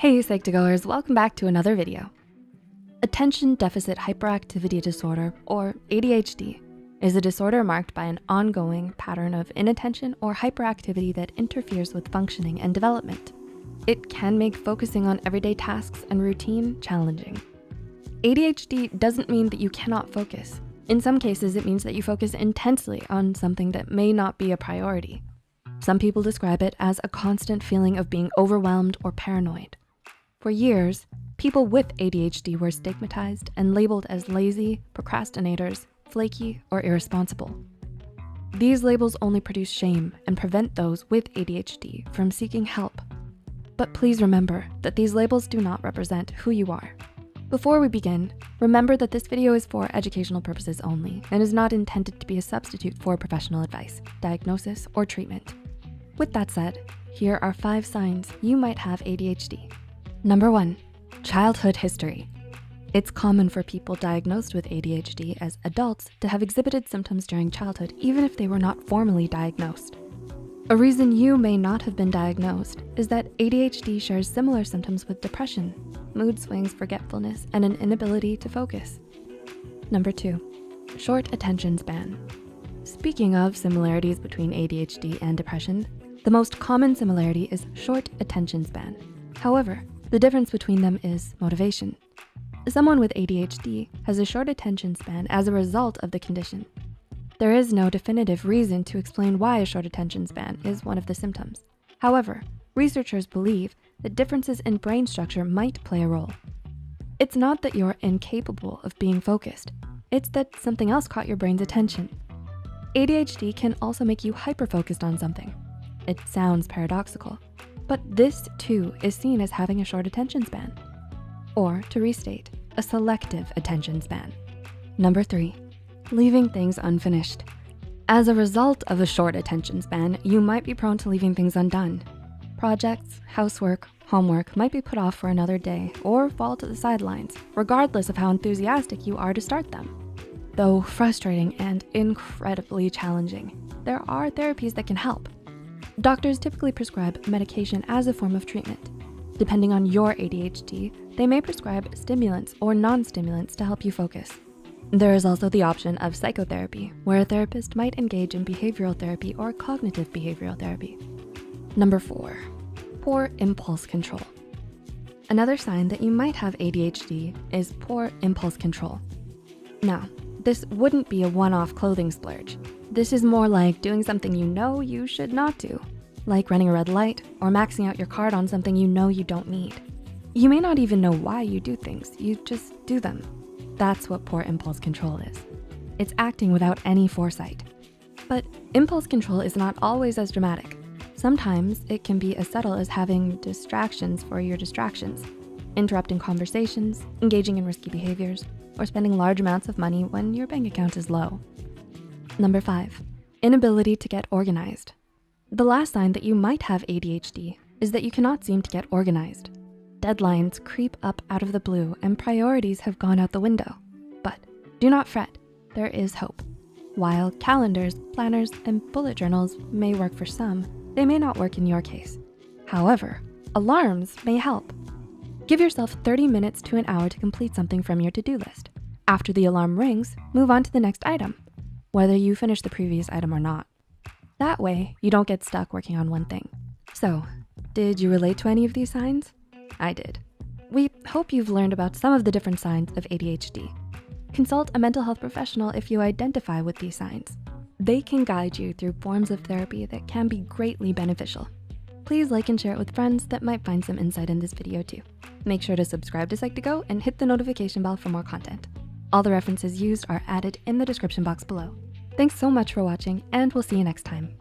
Hey Psych2Goers, welcome back to another video. Attention Deficit Hyperactivity Disorder, or ADHD, is a disorder marked by an ongoing pattern of inattention or hyperactivity that interferes with functioning and development. It can make focusing on everyday tasks and routine challenging. ADHD doesn't mean that you cannot focus. In some cases, it means that you focus intensely on something that may not be a priority. Some people describe it as a constant feeling of being overwhelmed or paranoid. For years, people with ADHD were stigmatized and labeled as lazy, procrastinators, flaky, or irresponsible. These labels only produce shame and prevent those with ADHD from seeking help. But please remember that these labels do not represent who you are. Before we begin, remember that this video is for educational purposes only and is not intended to be a substitute for professional advice, diagnosis, or treatment. With that said, here are 5 signs you might have ADHD. Number 1, childhood history. It's common for people diagnosed with ADHD as adults to have exhibited symptoms during childhood, even if they were not formally diagnosed. A reason you may not have been diagnosed is that ADHD shares similar symptoms with depression, mood swings, forgetfulness, and an inability to focus. Number 2, short attention span. Speaking of similarities between ADHD and depression, the most common similarity is short attention span. However, the difference between them is motivation. Someone with ADHD has a short attention span as a result of the condition. There is no definitive reason to explain why a short attention span is one of the symptoms. However, researchers believe that differences in brain structure might play a role. It's not that you're incapable of being focused. It's that something else caught your brain's attention. ADHD can also make you hyper-focused on something. It sounds paradoxical, but this too is seen as having a short attention span. Or to restate, a selective attention span. Number 3, leaving things unfinished. As a result of a short attention span, you might be prone to leaving things undone. Projects, housework, homework might be put off for another day or fall to the sidelines, regardless of how enthusiastic you are to start them. Though frustrating and incredibly challenging, there are therapies that can help. Doctors typically prescribe medication as a form of treatment. Depending on your ADHD, they may prescribe stimulants or non-stimulants to help you focus. There is also the option of psychotherapy, where a therapist might engage in behavioral therapy or cognitive behavioral therapy. Number 4, poor impulse control. Another sign that you might have ADHD is poor impulse control. Now, this wouldn't be a one-off clothing splurge. This is more like doing something you know you should not do, like running a red light or maxing out your card on something you know you don't need. You may not even know why you do things, you just do them. That's what poor impulse control is. It's acting without any foresight. But impulse control is not always as dramatic. Sometimes it can be as subtle as having distractions for your distractions, interrupting conversations, engaging in risky behaviors, or spending large amounts of money when your bank account is low. Number 5, inability to get organized. The last sign that you might have ADHD is that you cannot seem to get organized. Deadlines creep up out of the blue and priorities have gone out the window. But do not fret, there is hope. While calendars, planners, and bullet journals may work for some, they may not work in your case. However, alarms may help. Give yourself 30 minutes to an hour to complete something from your to-do list. After the alarm rings, move on to the next item, whether you finish the previous item or not. That way, you don't get stuck working on one thing. So, did you relate to any of these signs? I did. We hope you've learned about some of the different signs of ADHD. Consult a mental health professional if you identify with these signs. They can guide you through forms of therapy that can be greatly beneficial. Please like and share it with friends that might find some insight in this video too. Make sure to subscribe to Psych2Go and hit the notification bell for more content. All the references used are added in the description box below. Thanks so much for watching, and we'll see you next time.